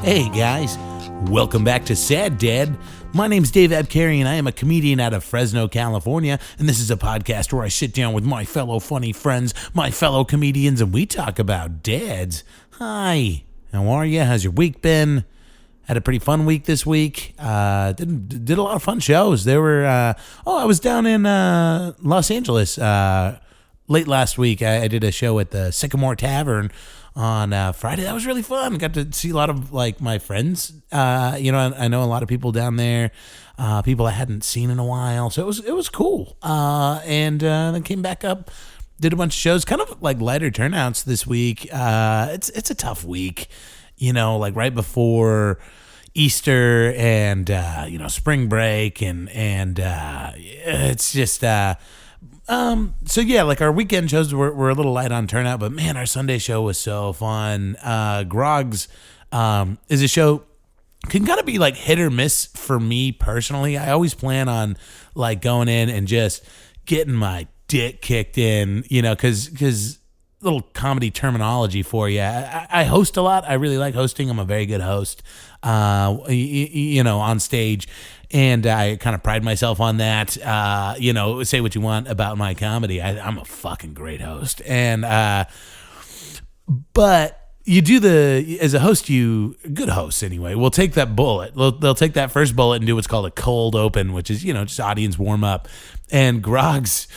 Hey guys, welcome back to Sad Dad. My name's Dave Abkary and I am a comedian out of Fresno, California, and this is a podcast where I sit down with my fellow funny friends, my fellow comedians, and we talk about dads. Hi, how are you? How's your week been? Had a pretty fun week this week. Did a lot of fun shows. There were, I was down in Los Angeles late last week. I did a show at the Sycamore Tavern on Friday. That was really fun. Got to see a lot of like my friends. I know a lot of people down there, people I hadn't seen in a while. So it was cool. And then came back up, did a bunch of shows, kind of like lighter turnouts this week. It's a tough week, like right before Easter and spring break and it's just so yeah, like our weekend shows were a little light on turnout, but man, our Sunday show was so fun. Grog's is a show, can kind of be like hit or miss for me personally. I always plan on like going in and just getting my dick kicked in, because little comedy terminology for you. I host a lot. I really like hosting. I'm a very good host, on stage. And I kind of pride myself on that. Say what you want about my comedy. I'm a fucking great host. And, but you do as a host, good hosts anyway, will take that bullet. They'll take that first bullet and do what's called a cold open, which is, just audience warm up. And Grog's,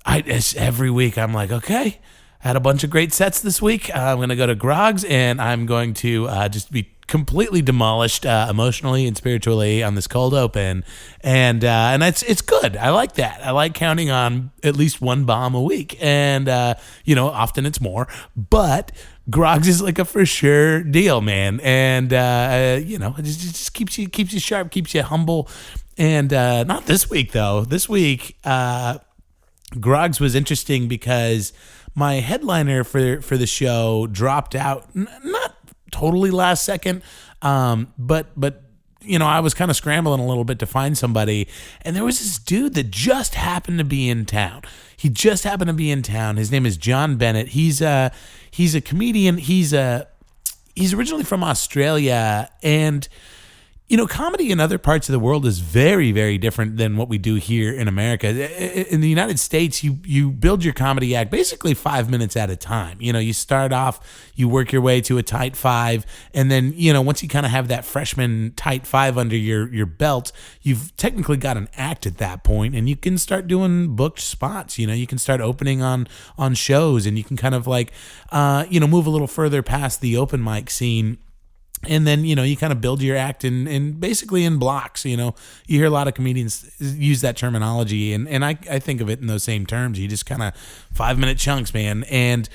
every week I'm like, okay, had a bunch of great sets this week. I'm going to go to Grog's and I'm going to just be completely demolished emotionally and spiritually on this cold open, and it's good. I like that. I like counting on at least one bomb a week, and often it's more, but Grog's is like a for sure deal, man. And it just keeps you sharp, keeps you humble. And not this week though. This week Grog's was interesting because my headliner for the show dropped out, not totally last second, but I was kind of scrambling a little bit to find somebody, and there was this dude that just happened to be in town. He just happened to be in town. His name is John Bennett. He's a comedian. He's originally from Australia, and comedy in other parts of the world is very, very different than what we do here in America. In the United States, you build your comedy act basically 5 minutes at a time. You start off, you work your way to a tight five, and then, once you kind of have that freshman tight five under your belt, you've technically got an act at that point, and you can start doing booked spots. You can start opening on shows, and you can kind of like, move a little further past the open mic scene. And then, you kind of build your act in basically in blocks. You hear a lot of comedians use that terminology, and I think of it in those same terms. You just kind of 5 minute chunks, man. And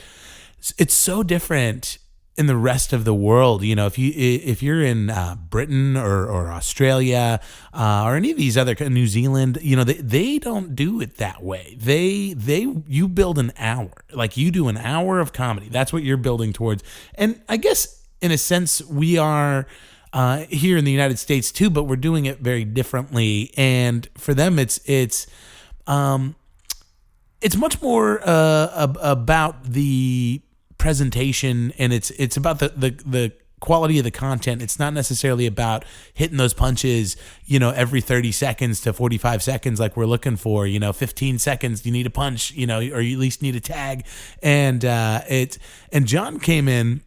it's so different in the rest of the world. If you're in Britain or Australia or any of these other, New Zealand, they don't do it that way. You build an hour, like you do an hour of comedy. That's what you're building towards. And I guess, in a sense, we are here in the United States too, but we're doing it very differently. And for them, it's much more about the presentation, and it's about the quality of the content. It's not necessarily about hitting those punches, every 30 seconds to 45 seconds like we're looking for. 15 seconds you need a punch, or you at least need a tag. And John came in.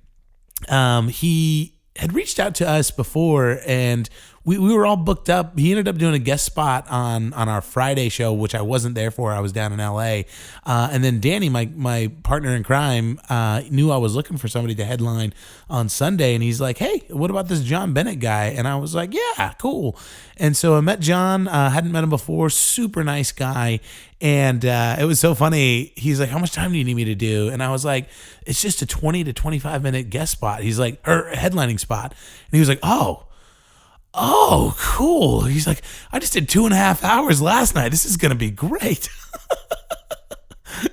He had reached out to us before, and we were all booked up. He ended up doing a guest spot on our Friday show, which I wasn't there for. I was down in LA. And then Danny, my partner in crime, knew I was looking for somebody to headline on Sunday. And he's like, hey, what about this John Bennett guy? And I was like, yeah, cool. And so I met John, hadn't met him before, super nice guy. And it was so funny. He's like, how much time do you need me to do? And I was like, it's just a 20 to 25 minute guest spot. He's like, or headlining spot. And he was like, oh, cool. He's like, I just did 2.5 hours last night. This is going to be great.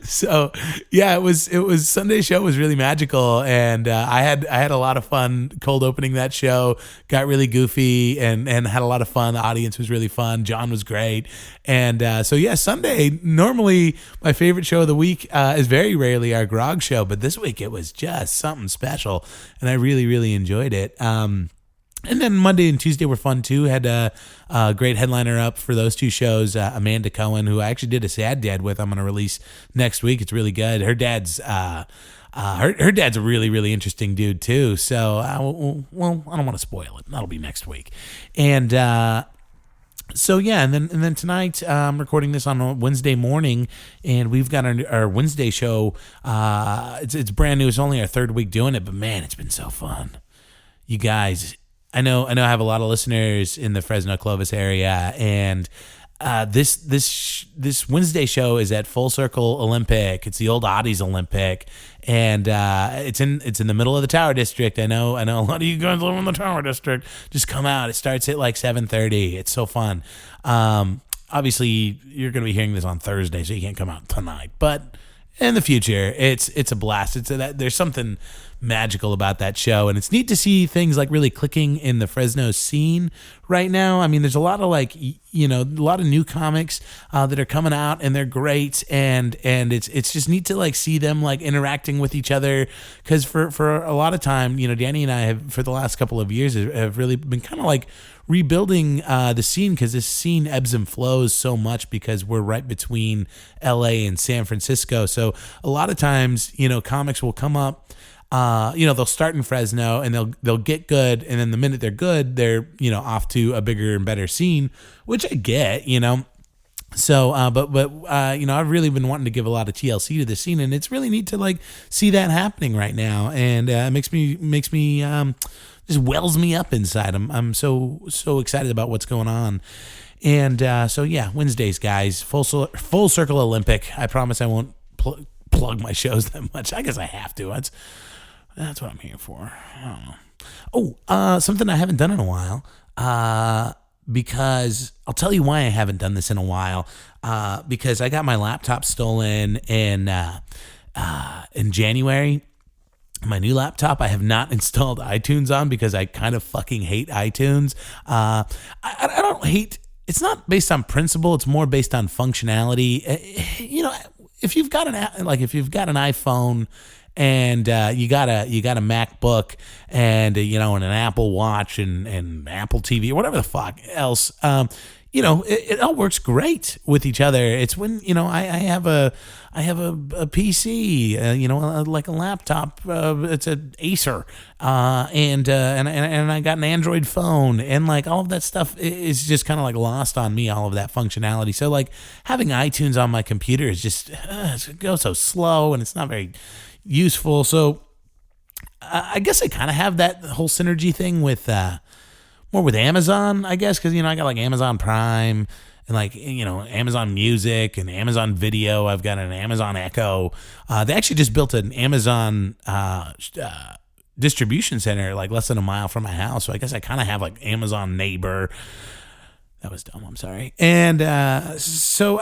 So yeah, it was Sunday show was really magical, and I had a lot of fun cold opening that show. Got really goofy and had a lot of fun. The audience was really fun. John was great, and so yeah, Sunday normally my favorite show of the week is very rarely our grog show, but this week it was just something special, and I really enjoyed it. And then Monday and Tuesday were fun too. Had a great headliner up for those two shows. Amanda Cohen, who I actually did a Sad Dad with. I'm going to release next week. It's really good. Her dad's her dad's a really, really interesting dude too. So I don't want to spoil it. That'll be next week. And so yeah, and then tonight I'm recording this on a Wednesday morning, and we've got our Wednesday show. It's brand new. It's only our third week doing it, but man, it's been so fun. You guys, I know I have a lot of listeners in the Fresno Clovis area, and this Wednesday show is at Full Circle Olympic. It's the old Oddies Olympic, and it's in the middle of the Tower District. I know a lot of you guys live in the Tower District. Just come out. It starts at like 7:30. It's so fun. Obviously, you're going to be hearing this on Thursday, so you can't come out tonight, but in the future, it's a blast. There's something magical about that show, and it's neat to see things like really clicking in the Fresno scene right now. I mean, there's a lot of a lot of new comics that are coming out, and they're great, and it's just neat to like see them like interacting with each other, because for a lot of time, Danny and I have for the last couple of years have really been kind of like rebuilding the scene, because this scene ebbs and flows so much because we're right between LA and San Francisco. So a lot of times, comics will come up, they'll start in Fresno and they'll get good, and then the minute they're good, they're off to a bigger and better scene, which I get. So, I've really been wanting to give a lot of TLC to the scene, and it's really neat to like see that happening right now, and it makes me just wells me up inside. I'm so excited about what's going on, and so yeah, Wednesdays, guys, Full Circle Olympic. I promise I won't plug my shows that much. I guess I have to. That's what I'm here for. I don't know. Something I haven't done in a while. Because I'll tell you why I haven't done this in a while. Because I got my laptop stolen in January. My new laptop I have not installed iTunes on because I kind of fucking hate iTunes. I don't hate. It's not based on principle. It's more based on functionality. If you've got an iPhone and you got a MacBook and and an Apple Watch and Apple TV or whatever the fuck else, it all works great with each other. It's when I have a PC, like a laptop. It's an Acer, and I got an Android phone, and like all of that stuff is just kind of like lost on me. All of that functionality. So like having iTunes on my computer is just it goes so slow, and it's not very useful. So I guess I kind of have that whole synergy thing with more with Amazon, I guess, because I got like Amazon Prime and like Amazon Music and Amazon Video. I've got an Amazon Echo. They actually just built an Amazon distribution center like less than a mile from my house, so I guess I kind of have like Amazon Neighbor. That was dumb. I'm sorry. And so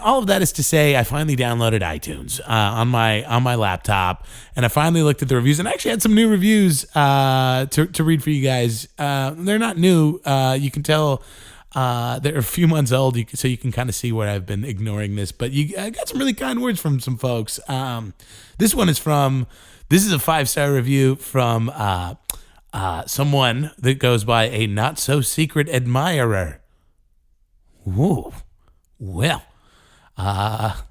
all of that is to say, I finally downloaded iTunes on my laptop, and I finally looked at the reviews, and I actually had some new reviews to read for you guys. They're not new. You can tell they're a few months old, so you can kind of see where I've been ignoring this. But I got some really kind words from some folks. This one is this is a 5-star review from someone that goes by a not so secret admirer. Ooh, well,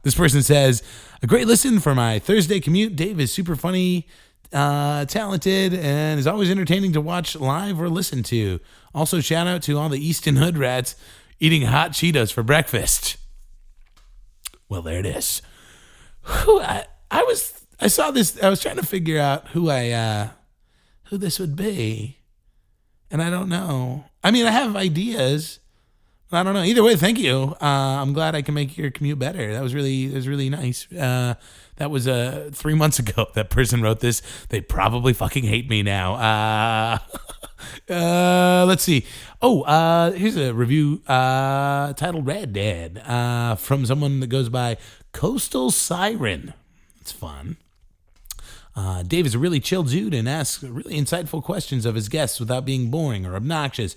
this person says, a great listen for my Thursday commute. Dave is super funny, talented, and is always entertaining to watch live or listen to. Also, shout out to all the Easton Hood rats eating hot Cheetos for breakfast. Well, there it is. I saw this. I was trying to figure out who this would be, and I don't know. I mean, I have ideas. I don't know. Either way, thank you. I'm glad I can make your commute better. That was really nice. That was 3 months ago. That person wrote this. They probably fucking hate me now. Let's see. Here's a review titled Red Dead from someone that goes by Coastal Siren. It's fun. Dave is a really chill dude and asks really insightful questions of his guests without being boring or obnoxious.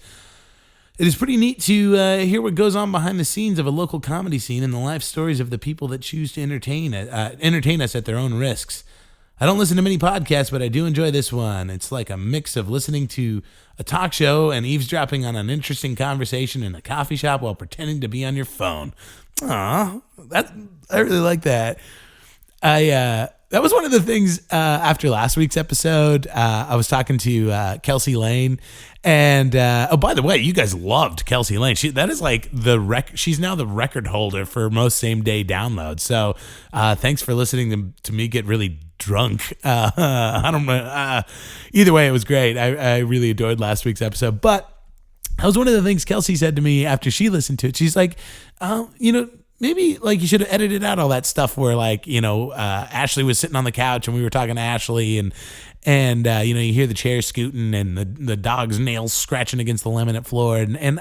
It is pretty neat to hear what goes on behind the scenes of a local comedy scene and the life stories of the people that choose to entertain us at their own risks. I don't listen to many podcasts, but I do enjoy this one. It's like a mix of listening to a talk show and eavesdropping on an interesting conversation in a coffee shop while pretending to be on your phone. Aw, I really like that. That was one of the things after last week's episode. I was talking to Kelsey Lane, and by the way, you guys loved Kelsey Lane. That is like she's now the record holder for most same day downloads. So thanks for listening to me get really drunk. I don't know. Either way, it was great. I really adored last week's episode. But that was one of the things Kelsey said to me after she listened to it. She's like, maybe like you should have edited out all that stuff where like, Ashley was sitting on the couch and we were talking to Ashley and you hear the chair scooting and the dog's nails scratching against the laminate floor. And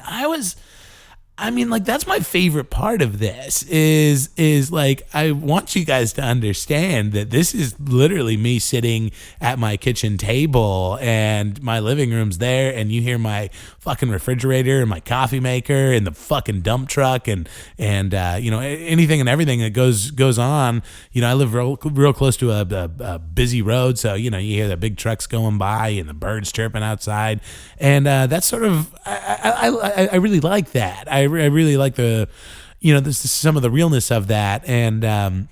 that's my favorite part of this is like, I want you guys to understand that this is literally me sitting at my kitchen table and my living room's there and you hear my fucking refrigerator and my coffee maker and the fucking dump truck and anything and everything that goes on. I live real close to a busy road. So, you hear the big trucks going by and the birds chirping outside. And that's sort of, I really like that. I really like some of the realness of that, and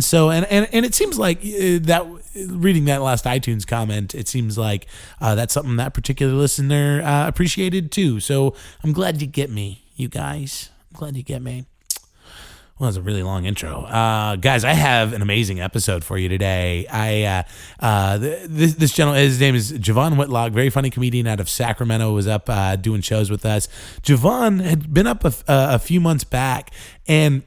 so it seems like that reading that last iTunes comment, it seems like that's something that particular listener appreciated too. So I'm glad you get me, you guys. I'm glad you get me. Well, that was a really long intro. Guys, I have an amazing episode for you today. This gentleman, his name is Javon Whitlock, very funny comedian out of Sacramento, was up doing shows with us. Javon had been up a few months back, and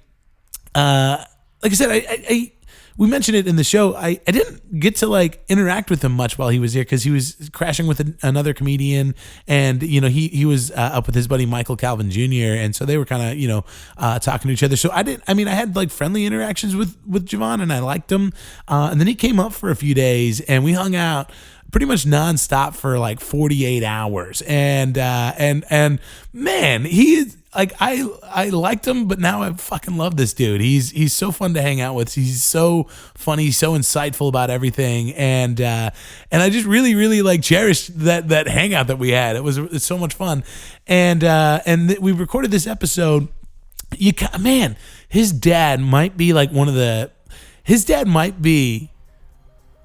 like I said, we mentioned it in the show. I didn't get to like interact with him much while he was here because he was crashing with another comedian, and he was up with his buddy Michael Calvin Jr. and so they were kind of talking to each other. So I had like friendly interactions with Javon, and I liked him. And then he came up for a few days, and we hung out pretty much nonstop for like 48 hours. And man, he is like, I liked him, but now I fucking love this dude. He's so fun to hang out with. He's so funny, so insightful about everything. And I just really, really like cherished that hangout that we had. It's so much fun. And we recorded this episode. His dad might be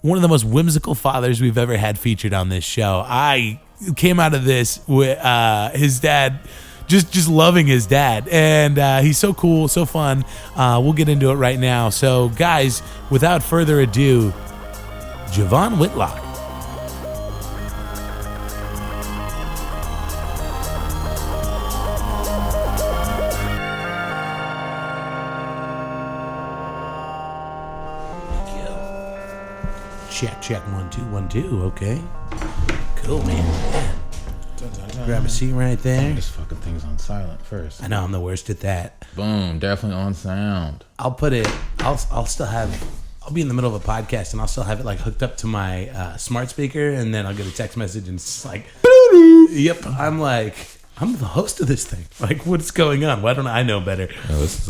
one of the most whimsical fathers we've ever had featured on this show. I came out of this with his dad, just loving his dad, and he's so cool, so fun. We'll get into it right now. So, guys, without further ado, Javon Whitlock. Check 1 2 1 2. Okay, cool, man. Grab a seat right there. This fucking thing's on silent first. I know, I'm the worst at that. Boom, definitely on sound. I'll be in the middle of a podcast and I'll still have it like hooked up to my smart speaker, and then I'll get a text message and it's like, yep, I'm the host of this thing. Like, what's going on? Why don't I know better? Yeah, this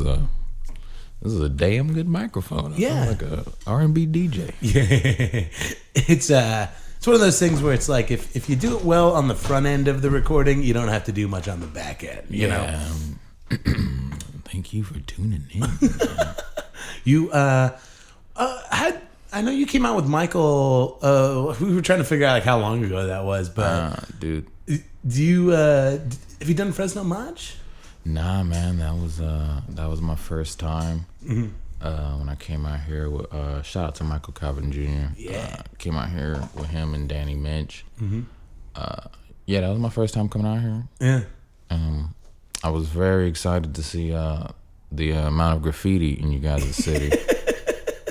is a damn good microphone. Yeah, like a R&B DJ. Yeah, it's one of those things where it's like if you do it well on the front end of the recording, you don't have to do much on the back end. You know. Thank you for tuning in. You I know you came out with Michael. We were trying to figure out like how long ago that was, but dude, do you have you done Fresno much? Nah, man, that was my first time. Mm-hmm. When I came out here with shout out to Michael Calvin Jr. Yeah, came out here with him and Danny Minch. Mm-hmm. Yeah, that was my first time coming out here. Yeah. I was very excited to see the amount of graffiti in you guys' city.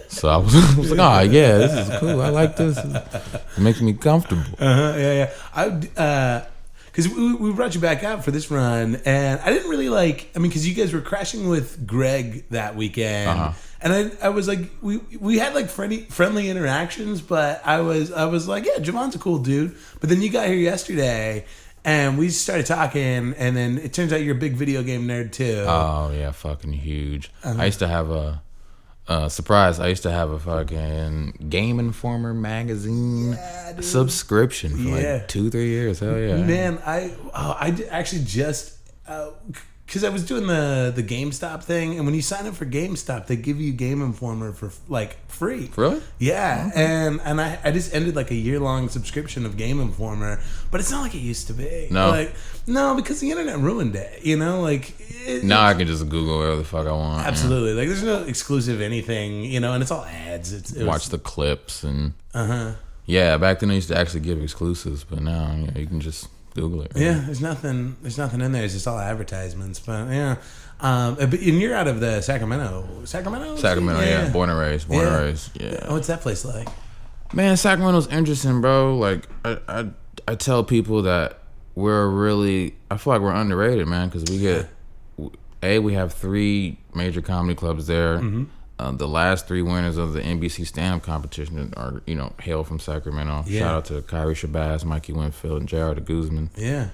So I was like, oh yeah, this is cool. I like this. It makes me comfortable. Yeah. Because we brought you back out for this run, and I didn't really because you guys were crashing with Greg that weekend, and I was like, we had like friendly interactions, but I was like, yeah, Javon's a cool dude. But then you got here yesterday, and we started talking, and then it turns out you're a big video game nerd too. Oh yeah, fucking huge. I used to have a Surprise! I used to have a fucking Game Informer magazine subscription for like 2-3 years. Hell yeah, man! Actually just because I was doing the GameStop thing, and when you sign up for GameStop, they give you Game Informer for like free. Really? Yeah, and I just ended like a year-long subscription of Game Informer, but it's not like it used to be. No, because the internet ruined it. You know, like now I can just Google whatever the fuck I want. Absolutely, like there's no exclusive anything. You know, and it's all ads. Watch the clips and yeah. Back then they used to actually give exclusives, but now you can just Google it. Right? Yeah, there's nothing in there. It's just all advertisements. But yeah, and you're out of the Sacramento, yeah. Born and raised. Yeah. What's that place like? Man, Sacramento's interesting, bro. Like I tell people that I feel like we're underrated, man, because we have 3 major comedy clubs there. Mm-hmm. The last 3 winners of the NBC stand-up competition are, hail from Sacramento. Yeah. Shout out to Kyrie Shabazz, Mikey Winfield, and J.R. de Guzman. Yeah.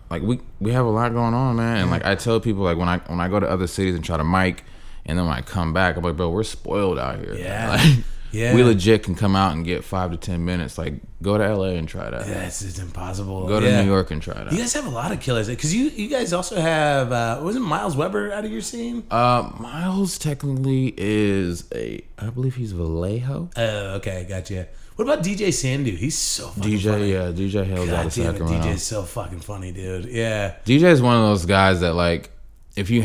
Like we have a lot going on, man. And like I tell people, like when I go to other cities and try to mic, and then when I come back, I'm like, bro, we're spoiled out here. Yeah. Like, yeah. We legit can come out and get 5 to 10 minutes. Like, go to LA and try that. Yeah, it's impossible. Go to New York and try that. You guys have a lot of killers. Because you guys also have, wasn't Miles Weber out of your scene? Miles technically is I believe he's Vallejo. Oh, okay, gotcha. What about DJ Sandu? He's so fucking funny. Yeah, DJ Hale's out of Sacramento. DJ's so fucking funny, dude. Yeah. DJ is one of those guys that, like, if you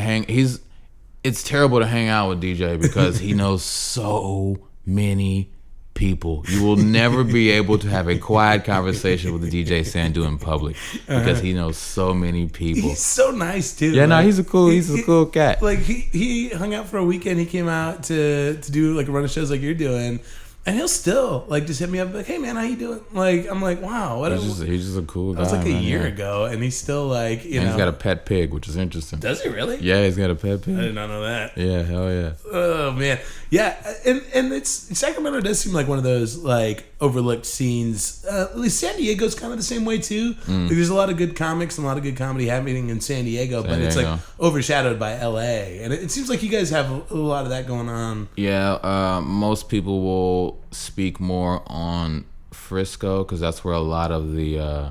it's terrible to hang out with DJ because he knows so many people. You will never be able to have a quiet conversation with the DJ Sandu in public because he knows so many people. He's so nice too. Yeah, like, he's a cool cat. Like he hung out for a weekend. He came out to do like a run of shows like you're doing. And he'll still like just hit me up like, hey man, how you doing? Like I'm like, wow, he's just a cool guy. That was like a year ago, and he's still like, he's got a pet pig, which is interesting. Does he really? Yeah, he's got a pet pig. I did not know that. Yeah, hell yeah. Oh man, yeah, and Sacramento does seem like one of those like overlooked scenes. At least San Diego's kind of the same way too. Like, there's a lot of good comics and a lot of good comedy happening in San Diego, but it's like overshadowed by LA, and it seems like you guys have a lot of that going on. Yeah, most people will speak more on Frisco because that's where a lot of the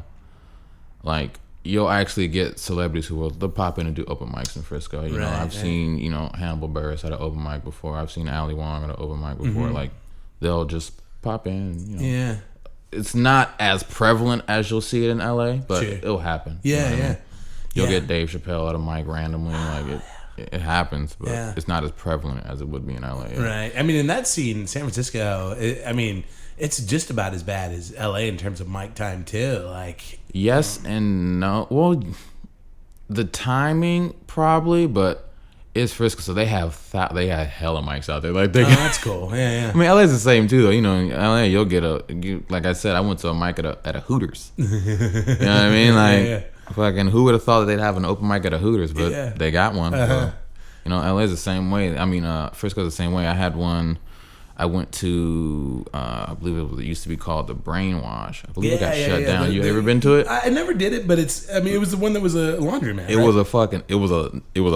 like you'll actually get celebrities they'll pop in and do open mics in Frisco. You know, I've seen Hannibal Buress at an open mic before. I've seen Ali Wong at an open mic before. Like they'll just pop in. Yeah, it's not as prevalent as you'll see it in LA, but it'll happen. Yeah, I mean? You'll get Dave Chappelle at a mic randomly. Like it happens, but it's not as prevalent as it would be in LA. Right. I mean, in that scene, San Francisco, it's just about as bad as LA in terms of mic time too. Like, yes and no. Well, the timing probably, but it's Frisco, so they have hella mics out there. Like, that's cool. Yeah. I mean, LA's the same too, though. You know, in LA, you'll get like I said, I went to a mic at a Hooters. You know what I mean? Like. Fucking who would have thought that they'd have an open mic at a Hooters, but they got one. So, LA's the same way. I mean, Frisco's the same way. I had one. I went to, I believe it used to be called The Brainwash. I believe it got shut down. You ever been to it? I never did it, but it was the one that was a laundromat. It was a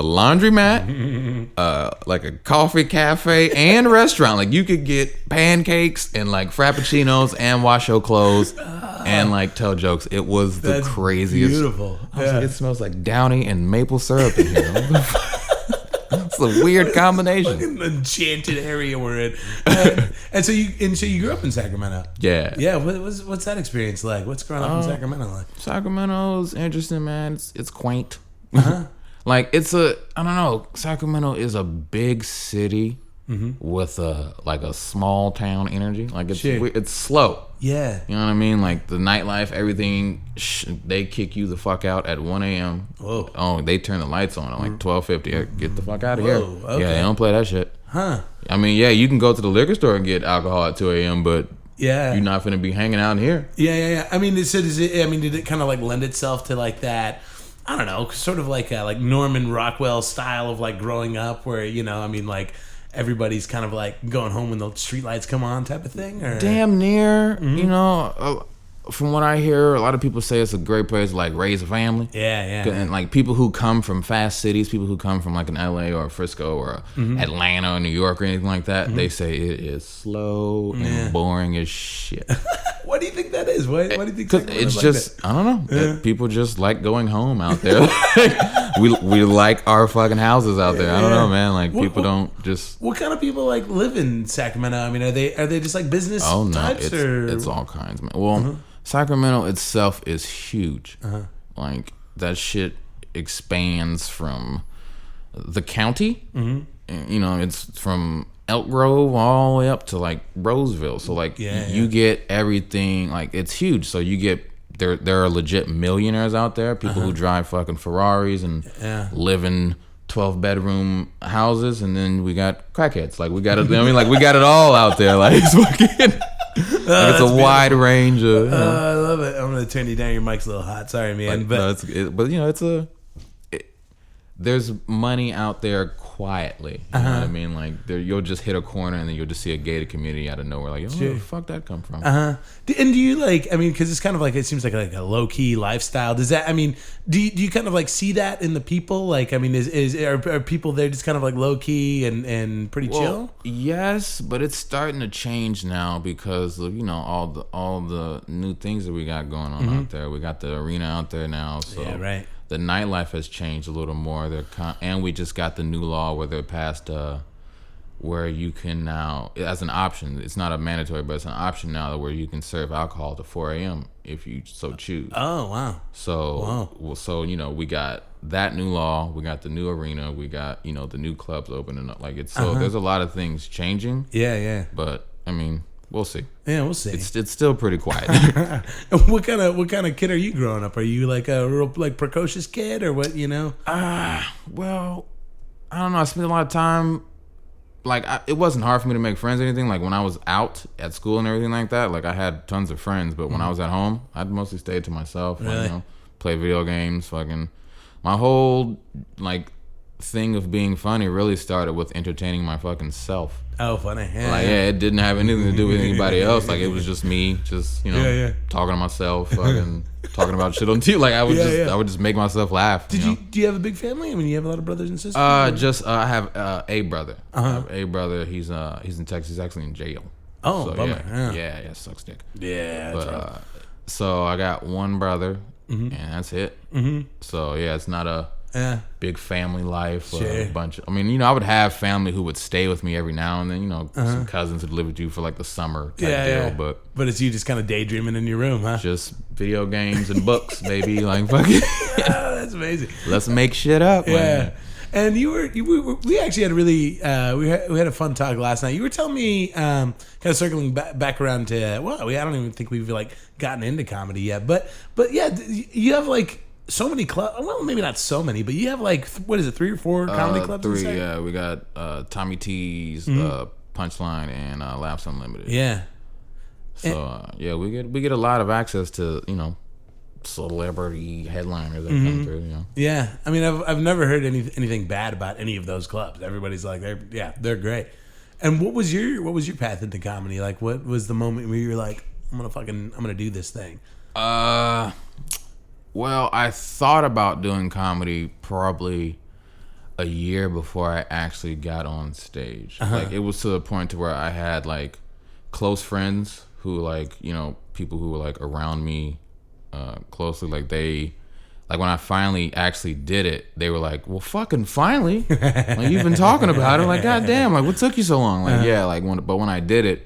laundromat, like a coffee cafe and restaurant. Like you could get pancakes and like frappuccinos and wash your clothes and like tell jokes. It was the craziest. Beautiful. I was like, it smells like Downy and maple syrup in here. It's a weird combination. Fucking enchanted area we're in. And so you grew up in Sacramento. Yeah. Yeah. What's that experience like? What's growing up in Sacramento like? Sacramento's interesting, man. It's quaint. Like I don't know. Sacramento is a big city with a small town energy. Like it's slow. Yeah. You know what I mean? Like the nightlife, everything, they kick you the fuck out at 1 a.m. Whoa. Oh, they turn the lights on at like 12:50. Get the fuck out of here. Okay. Yeah, they don't play that shit. Huh. I mean, yeah, you can go to the liquor store and get alcohol at 2 a.m., but you're not finna be hanging out in here. Yeah. I mean, did it kind of like lend itself to like that, I don't know, sort of like Norman Rockwell style of like growing up where, like everybody's kind of like going home when the streetlights come on type of thing? Or? Damn near. from what I hear, a lot of people say it's a great place to like raise a family. Yeah. And like people who come from fast cities, people who come from like an LA or a Frisco or Atlanta or New York or anything like that, they say it is slow and boring as shit. What do you think that is? Why do you think? Because it's just I don't know. People just like going home out there. we like our fucking houses out there. I don't know, man. Like people don't just. What kind of people like live in Sacramento? I mean, are they just like business? Oh no, types, it's all kinds, man. Well, Sacramento itself is huge. Like that shit expands from the county. And, you know, it's from Elk Grove all the way up to like Roseville. So like you get everything. Like it's huge. So you get there are legit millionaires out there. People who drive fucking Ferraris and live in 12-bedroom houses, and then we got crackheads. Like we got it. I mean, like we got it all out there. Like it's fucking. Like it's a wide range of. You know. I love it. I'm gonna turn you down. Your mic's a little hot. Sorry, man. Like, but but you know, there's money out there quietly. You know what I mean? Like you'll just hit a corner and then you'll just see a gated community out of nowhere. Like, where the fuck that come from? And do you like? I mean, because it's kind of like it seems like a low key lifestyle. Does that? I mean, do you kind of like see that in the people? Like, I mean, are people there just kind of like low key and pretty chill? Yes, but it's starting to change now because of, you know, all the new things that we got going on out there. We got the arena out there now. So yeah, right. The nightlife has changed a little more. And we just got the new law where they're passed, where you can now, as an option, it's not a mandatory, but it's an option now where you can serve alcohol to 4 a.m. if you so choose. Oh, wow. So you know, we got that new law, we got the new arena, we got, you know, the new clubs opening up. Like it's so there's a lot of things changing. Yeah. But I mean, we'll see. Yeah, we'll see. It's still pretty quiet. What kind of kid are you growing up? Are you like a real like precocious kid or what? You know? Well, I don't know. I spent a lot of time. Like it wasn't hard for me to make friends or anything. Like when I was out at school and everything like that, like I had tons of friends. But when I was at home, I'd mostly stay to myself. Really? Like, you know, play video games. Fucking my whole like thing of being funny really started with entertaining my fucking self. Oh, funny. Yeah. Like, it didn't have anything to do with anybody else. Like, it was just me, just, you know, talking to myself, fucking talking about shit on TV. Like, I would just make myself laugh. Do you have a big family? I mean, you have a lot of brothers and sisters? I have a brother. I have a brother. He's in Texas. He's actually in jail. Oh, so, bummer. Yeah, sucks dick. Yeah, that's but so I got one brother, and that's it. So yeah, it's not a big family life. A bunch. I mean, you know, I would have family who would stay with me every now and then. You know, some cousins would live with you for like the summer type deal. But it's you just kind of daydreaming in your room, huh? Just video games and books, baby. Like fucking. That's amazing. Let's make shit up. Yeah. Man. And we actually had a really we had a fun talk last night. You were telling me kind of circling back around to I don't even think we've like gotten into comedy yet, but yeah, you have like so many clubs. Well, maybe not so many, but you have like what is it, 3 or 4 comedy clubs? 3, yeah. We got Tommy T's, Punchline, and Laughs Unlimited. Yeah. So we get a lot of access to, you know, celebrity headliners that come through, you know. Yeah, I mean, I've never heard anything bad about any of those clubs. Everybody's like they're great. And what was your path into comedy? Like, what was the moment where you were like, I'm gonna do this thing? Well, I thought about doing comedy probably a year before I actually got on stage. Like, it was to the point to where I had like close friends who, like, you know, people who were like around me closely, like when I finally actually did it, they were like, well, fucking finally, like, you've been talking about it, like, goddamn, like, what took you so long? Like, but when I did it,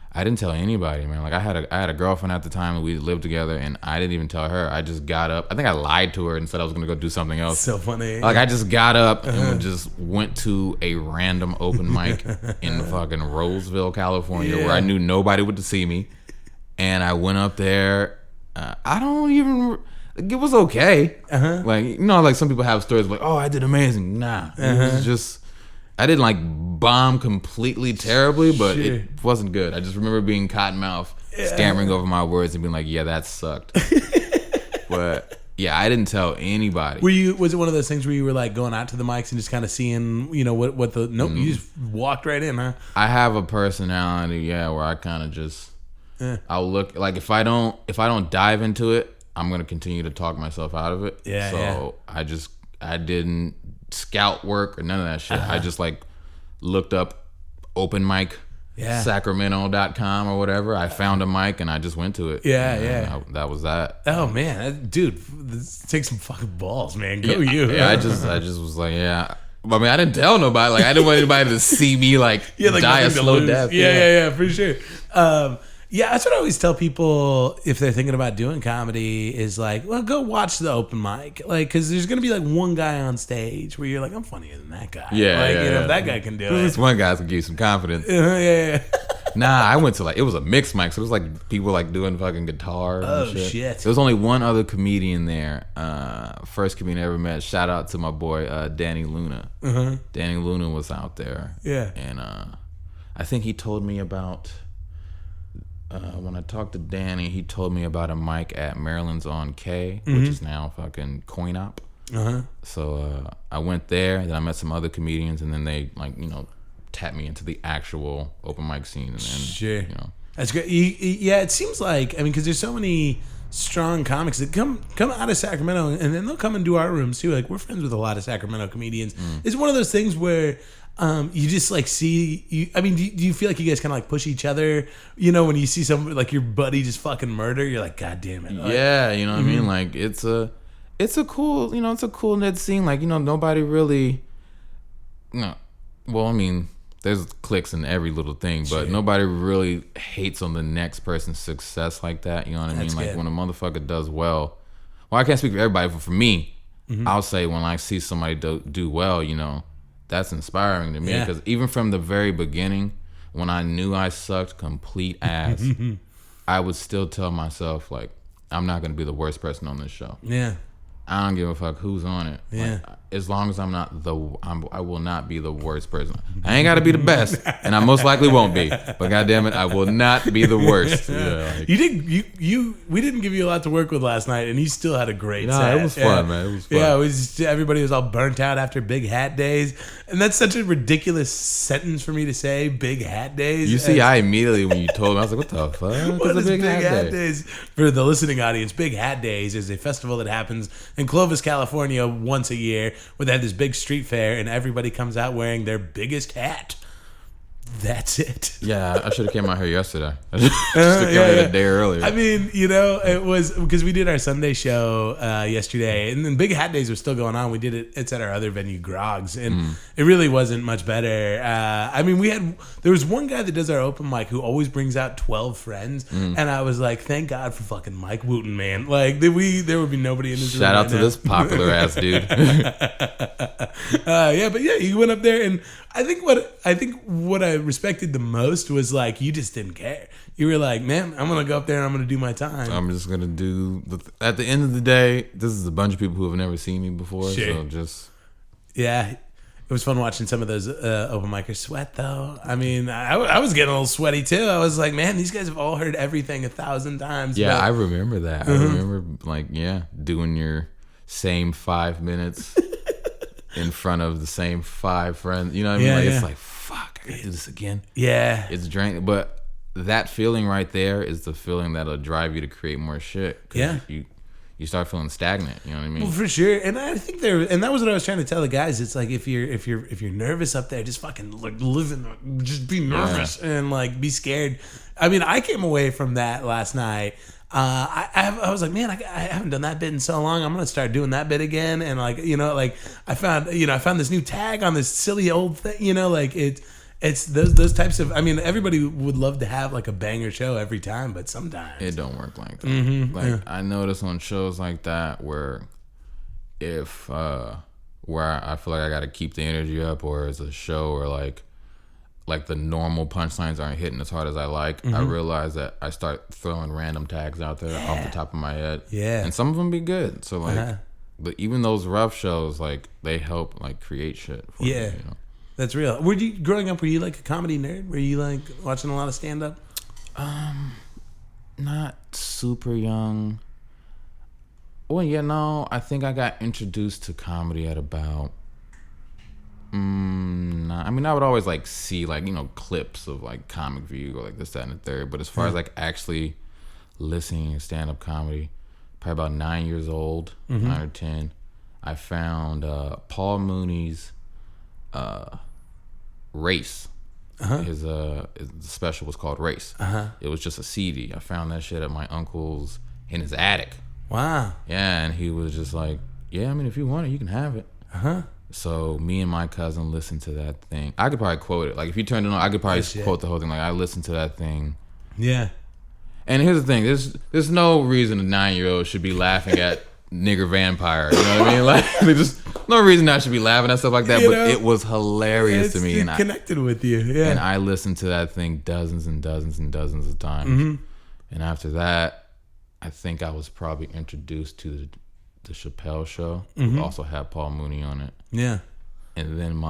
I didn't tell anybody, man. Like, I had a girlfriend at the time and we lived together, and I didn't even tell her. I just got up. I think I lied to her and said I was gonna go do something else. So funny. Like, I just got up and just went to a random open mic in fucking Roseville, California, where I knew nobody would see me, and I went up there. I don't even. It was okay. Like, you know, like some people have stories like, oh, I did amazing. Nah, it was just. I didn't like bomb completely terribly, but it wasn't good. I just remember being cottonmouth, stammering over my words and being like, yeah, that sucked. But yeah, I didn't tell anybody. Was it one of those things where you were like going out to the mics and just kind of seeing, you know, what the, you just walked right in, huh? I have a personality, where I kind of just, I'll look like if I don't dive into it, I'm gonna continue to talk myself out of it. Yeah. So I didn't scout work or none of that shit. I just like looked up open mic. Yeah. Sacramento.com or whatever. I found a mic and I just went to it. That was that. Oh man, dude, this takes some fucking balls, man. Go you. Yeah, I just was like, yeah. I mean, I didn't tell nobody. Like, I didn't want anybody to see me like die a slow death. Yeah, for sure. Yeah, that's what I always tell people if they're thinking about doing comedy is like, well, go watch the open mic. Like, because there's going to be like one guy on stage where you're like, I'm funnier than that guy. Yeah. Like, if that guy can do it. This one guy's gonna give you some confidence. Yeah. Nah, I went to like, it was a mixed mic. So it was like people like doing fucking guitar and shit. There was only one other comedian there. First comedian I ever met. Shout out to my boy, Danny Luna. Danny Luna was out there. Yeah. And I think he told me about... when I talked to Danny, he told me about a mic at Maryland's on K, which is now fucking Coin Op. So I went there, then I met some other comedians, and then they tapped me into the actual open mic scene. And then, That's great. Yeah, it seems like, I mean, because there's so many strong comics that come out of Sacramento, and then they'll come and do our rooms too. Like, we're friends with a lot of Sacramento comedians. It's one of those things where you just like see. I mean, do you feel like you guys kind of like push each other? When you see some like your buddy just fucking murder, you're like, God damn it! Like, yeah, you know what I mean. Like it's a cool, it's a cool net scene. Like nobody really, well, I mean, there's clicks in every little thing, but nobody really hates on the next person's success like that. You know what I mean? Like when a motherfucker does well, I can't speak for everybody, but for me, I'll say when I see somebody do well, that's inspiring to me because even from the very beginning, when I knew I sucked complete ass, I would still tell myself like, I'm not going to be the worst person on this show. Yeah. I don't give a fuck who's on it. Yeah. Like, as long as I'm not I will not be the worst person. I ain't got to be the best, and I most likely won't be. But goddamn it, I will not be the worst. We didn't give you a lot to work with last night, and you still had a great set. It was fun, man. It was fun. Yeah, everybody was all burnt out after Big Hat Days, and that's such a ridiculous sentence for me to say. Big Hat Days. You see, I immediately when you told me, I was like, "What the fuck?" What is Big Hat Days? For the listening audience, Big Hat Days is a festival that happens in Clovis, California, once a year, where they have this big street fair, and everybody comes out wearing their biggest hat. That's it. Yeah, I should have came out here yesterday. I should have come here a day earlier. I mean, it was because we did our Sunday show yesterday, and then Big Hat Days was still going on. We did it. It's at our other venue, Grog's, and it really wasn't much better. I mean, there was one guy that does our open mic who always brings out 12 friends, and I was like, thank God for fucking Mike Wooten, man. Like there would be nobody in this room. Shout out to this popular ass dude. He went up there, and I think what I respected the most was like you just didn't care. You were like, man, I'm gonna go up there and I'm gonna do my time. I'm just gonna do. At the end of the day, this is a bunch of people who have never seen me before. Sure. So just it was fun watching some of those open micers sweat though. I mean, I was getting a little sweaty too. I was like, man, these guys have all heard everything 1,000 times. Yeah, I remember that. I remember doing your same 5 minutes. In front of the same 5 friends, you know what I mean? It's like, fuck, I gotta do this again. Yeah, it's draining, but that feeling right there is the feeling that'll drive you to create more shit. Yeah, you start feeling stagnant. You know what I mean? Well, for sure. And I think and that was what I was trying to tell the guys. It's like if you're nervous up there, just fucking like just be nervous and like be scared. I mean, I came away from that last night. I was like, man, I haven't done that bit in so long. I'm gonna start doing that bit again, and I found this new tag on this silly old thing. It's those types of. I mean, everybody would love to have like a banger show every time, but sometimes it don't work like that. I notice on shows like that where if where I feel like I got to keep the energy up, or it's a show or like the normal punchlines aren't hitting as hard as I like, I realize that I start throwing random tags out there off the top of my head. Yeah. And some of them be good. So but even those rough shows, like they help like create shit for me, That's real. Growing up, were you like a comedy nerd? Were you like watching a lot of stand up? Not super young. Well, I think I got introduced to comedy at about Nah, I mean, I would always like see like clips of like Comic View or like this, that, and the third. But as far as like actually listening to stand up comedy, probably about 9 years old, 9 or 10, I found Paul Mooney's Race. His special was called Race. It was just a CD. I found that shit at my uncle's in his attic. Wow. Yeah, and he was just like, yeah, I mean, if you want it, you can have it. So me and my cousin listened to that thing. I could probably quote it. Like, if you turned it on, I could probably quote the whole thing. Like, I listened to that thing. Yeah. And here's the thing. There's no reason a 9-year-old should be laughing at nigger vampire. You know what I mean? Like, there's no reason I should be laughing at stuff like that. But it was hilarious to me. And connected with you. Yeah. And I listened to that thing dozens and dozens and dozens of times. And after that, I think I was probably introduced to the Chappelle Show. We also had Paul Mooney on it. Yeah. And then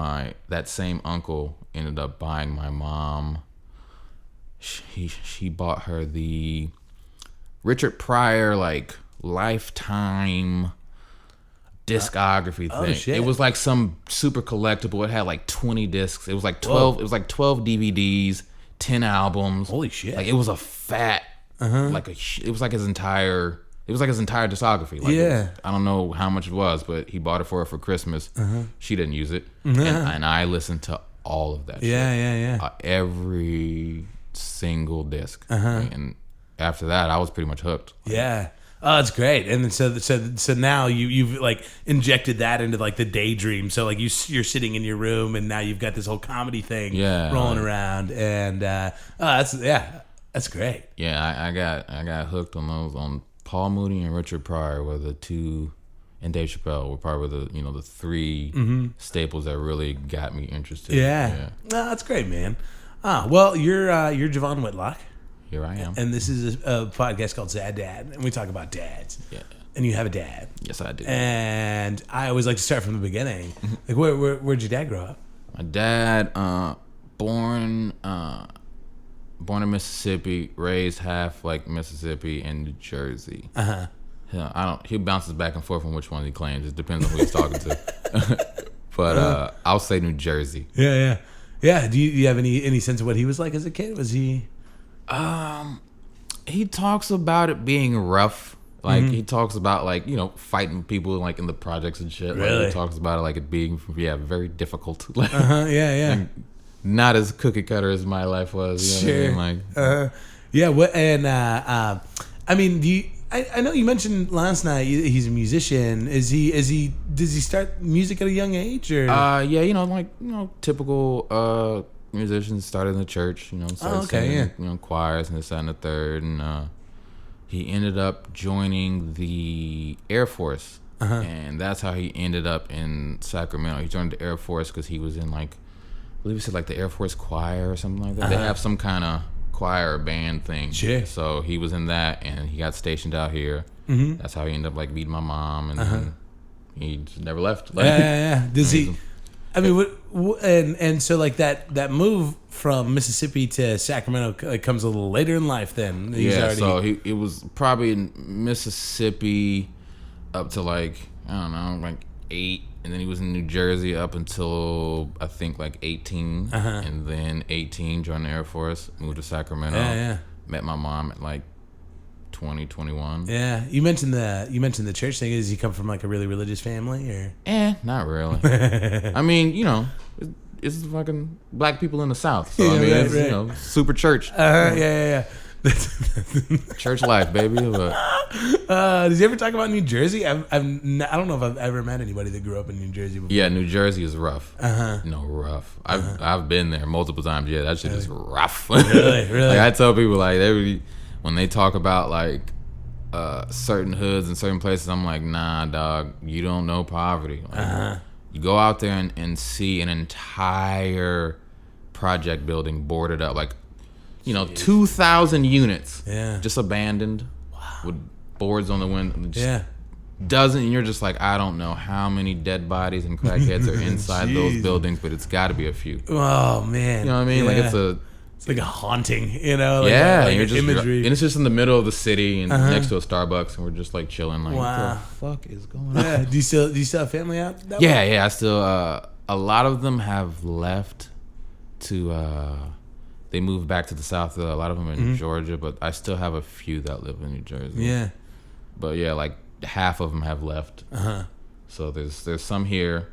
that same uncle ended up buying my mom. She bought her the Richard Pryor like Lifetime discography thing. Shit. It was like some super collectible. It had like 20 discs. It was like 12. Whoa. It was like 12 DVDs, 10 albums. Holy shit! Like, it was a fat. It was like his entire discography. Like, I don't know how much it was, but he bought it for her for Christmas. She didn't use it, and I listened to all of that. Yeah. Every single disc, and after that, I was pretty much hooked. Yeah. Oh, it's great. And so now you've like injected that into like the daydream. So like you're sitting in your room, and now you've got this whole comedy thing rolling around, and that's great. Yeah, I got hooked on those. On Paul Mooney and Richard Pryor were the two, and Dave Chappelle were probably the three staples that really got me interested. Yeah. No, that's great, man. Well, you're Javon Whitlock. Here I am. And this is a podcast called Sad Dad, and we talk about dads. Yeah. And you have a dad. Yes, I do. And I always like to start from the beginning. Like, where'd your dad grow up? My dad, born in Mississippi, raised half like Mississippi and New Jersey. Yeah, he bounces back and forth on which one he claims. It depends on who he's talking to. But I'll say New Jersey. Yeah. Do you have any sense of what he was like as a kid? Was he? He talks about it being rough. Like, he talks about like, fighting people like in the projects and shit. Really? Like, he talks about it like it being very difficult. Like, yeah. Not as cookie cutter as my life was. You know what I mean? Like, yeah. What? And I mean, I know you mentioned last night he's a musician. Does he start music at a young age or? Yeah, typical musicians started in the church. Started singing, choirs and this, that, and the third, and he ended up joining the Air Force, and that's how he ended up in Sacramento. He joined the Air Force because he was in I believe he said like the Air Force choir or something like that. They have some kind of choir or band thing. Sure. So he was in that, and he got stationed out here. That's how he ended up like meeting my mom, and then he just never left. Yeah. Does he? I mean, and so like that move from Mississippi to Sacramento comes a little later in life. Then so it was probably in Mississippi up to like 8, and then he was in New Jersey up until I think like 18, and then 18 joined the Air Force, moved to Sacramento. Yeah. Met my mom at like 21. Yeah, you mentioned the church thing. Does he come from like a really religious family or? Not really. I mean, it's fucking black people in the South, so I mean, it's super church. Yeah. Church life, baby. Does he ever talk about New Jersey? I don't know if I've ever met anybody that grew up in New Jersey before. Yeah, New Jersey is rough. Rough. I've been there multiple times. Yeah, that shit is rough. Really? Like, I tell people when they talk about like certain hoods and certain places, I'm like, nah, dog, you don't know poverty. Like, you go out there and see an entire project building boarded up, like 2,000 units, just abandoned, with boards on the window, doesn't. And you're just like, I don't know how many dead bodies and crackheads are inside those buildings, but it's got to be a few. Oh man, you know what I mean? Like it's like a haunting, you're just imagery, and it's just in the middle of the city and next to a Starbucks, and we're just like chilling. Like, what the fuck is going on? Do you still have family out that way? Yeah. I still a lot of them have left to. They moved back to the South. A lot of them in Georgia, but I still have a few that live in New Jersey. Yeah. But yeah, like half of them have left. So there's some here,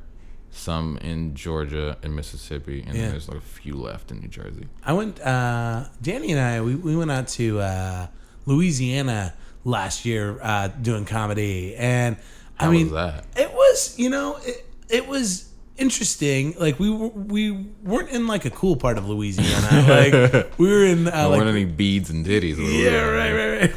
some in Georgia and Mississippi, and then there's like a few left in New Jersey. I went. Danny and I we went out to Louisiana last year doing comedy, and How was that? It was it was interesting. Like we weren't in like a cool part of Louisiana. Like we were in There weren't any beads and titties. Right.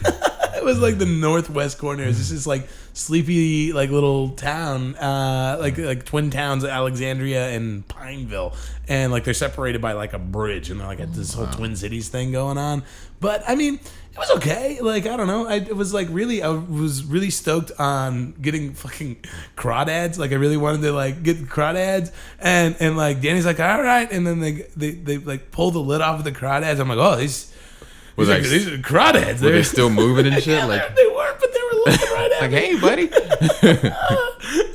It was like the northwest corner. It was just like sleepy, like little town, like twin towns, Alexandria and Pineville, and like they're separated by like a bridge, and they're like this whole Twin Cities thing going on. But I mean, it was okay. Like I don't know, I was really stoked on getting fucking crawdads. Like I really wanted to like get crawdads, and like Danny's like, all right, and then they like pull the lid off of the crawdads. I'm like, oh, these are crawdads. Were they still moving and shit? Yeah, like they weren't, but they were looking right at like, me. hey, buddy.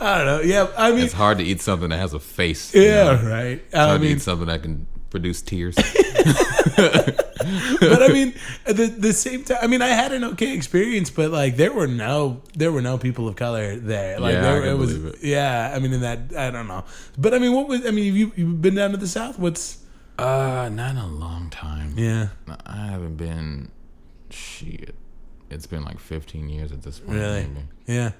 I don't know. Yeah, I mean, It's hard to eat something that has a face. yeah, right. It's hard to eat something that can produce tears. But I mean, at the same time, I mean, I had an okay experience, but like there were no people of color there. Like Yeah, I can believe it. Yeah, I mean, in that I don't know, but I mean, you've been down to the South? What's Not in a long time. yeah, I haven't been. Shit, it's been like 15 years at this point. really? Maybe. Yeah.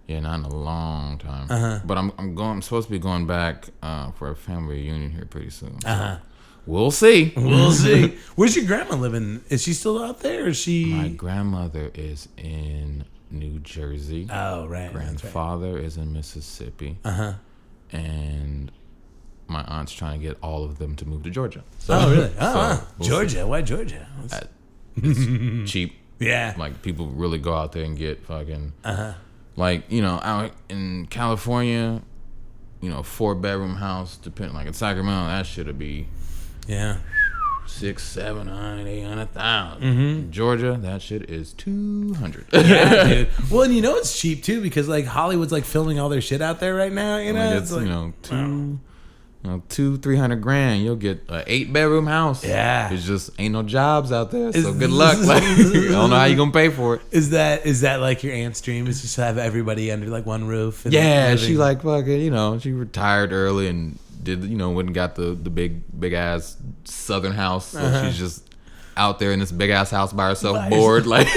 Yeah, not in a long time. But I'm supposed to be going back for a family reunion here pretty soon. So we'll see. We'll see. Where's your grandma living? Is she still out there? Or is she? My grandmother is in New Jersey. Oh, right. Grandfather is in Mississippi. And my aunt's trying to get all of them to move to Georgia. So, Oh, really? we'll Georgia. see. Why Georgia? It's cheap. Yeah. Like people really go out there and get fucking like, out in California, 4-bedroom house, depending, like in Sacramento, that shit'll be Yeah. 600, 700, 800,000. Georgia, that shit is 200. Yeah, dude. Well, and it's cheap too because like Hollywood's like filming all their shit out there right now. It's like, 200-300 grand, you'll get an 8-bedroom house. Yeah. It's just ain't no jobs out there, so good luck. Like, I don't know how you gonna pay for it. Is that like your aunt's dream? Is just to have everybody under like one roof? And Yeah, living? she like fucking, she retired early and did, went and got the big ass southern house. So she's just out there in this big ass house by herself, bored, like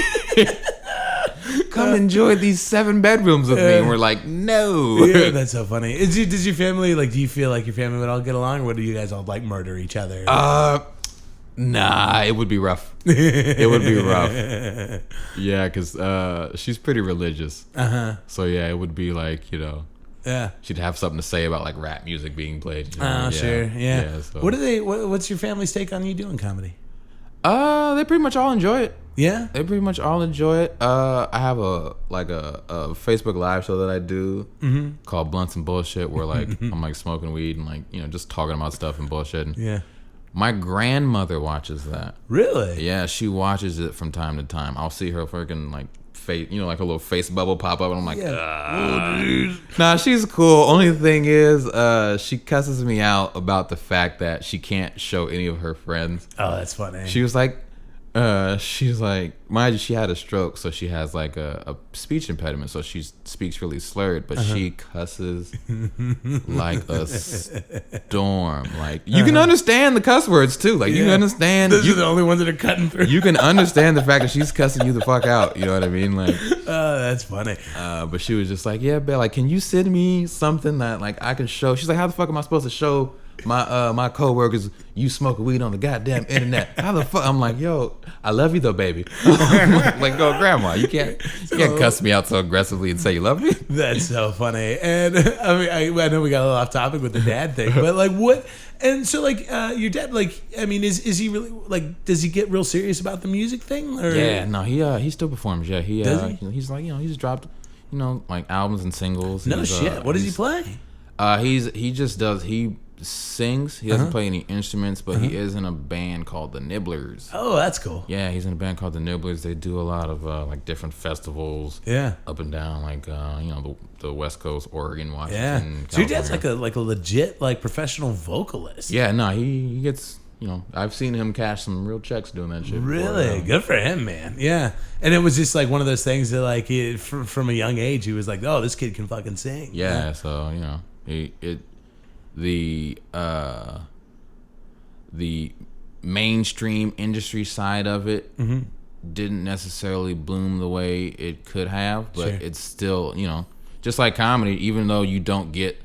come enjoy these 7 bedrooms with me. And we're like, no. Yeah, that's so funny. Does your family do you feel like your family would all get along, or do you guys all like murder each other? Nah, it would be rough. It would be rough. Yeah, because she's pretty religious. So yeah, it would be like, yeah. she'd have something to say about like rap music being played. Sure. Yeah. So. What's your family's take on you doing comedy? They pretty much all enjoy it. Yeah. They pretty much all enjoy it. I have a Facebook Live show that I do called Blunts and Bullshit, where like I'm like smoking weed and like just talking about stuff and bullshit. And Yeah. my grandmother watches that. Really? Yeah, she watches it from time to time. I'll see her freaking like face, like a little face bubble pop up, and I'm like, nah, she's cool. Only thing is, she cusses me out about the fact that she can't show any of her friends. Oh, that's funny. She was like, mind you, she had a stroke, so she has like a speech impediment, so she speaks really slurred, but she cusses like a storm. Like you can understand the cuss words too. Like you can understand. Those are the only ones that are cutting through. You can understand the fact that she's cussing you the fuck out. You know what I mean? Like, oh, that's funny. but she was just like, yeah, Bill, like, can you send me something that like I can show? She's like, how the fuck am I supposed to show my coworkers you smoking weed on the goddamn internet? How the fuck? I'm like, yo, I love you though, baby. Like, go, grandma, you can't cuss me out so aggressively and say you love me. That's so funny. And I mean, I know we got a little off topic with the dad thing, but like what? And so like your dad, like, I mean, is he really like? Does he get real serious about the music thing? Or? Yeah, no, he still performs. Yeah, Does he? He's like, he's dropped like albums and singles. No shit. What does he play? He just does. He sings. He doesn't play any instruments, but he is in a band called the Nibblers. Oh, that's cool. Yeah, he's in a band called the Nibblers. They do a lot of like different festivals. Yeah. Up and down, like the West Coast, Oregon, Washington. Yeah. California. So your dad's like a legit like professional vocalist. Yeah, no, he gets. I've seen him cash some real checks doing that shit. Really? Good for him, man. Yeah. And it was just like one of those things that like from a young age, he was like, oh, this kid can fucking sing. Yeah, so, the mainstream industry side of it didn't necessarily bloom the way it could have, but it's still, just like comedy, even though you don't get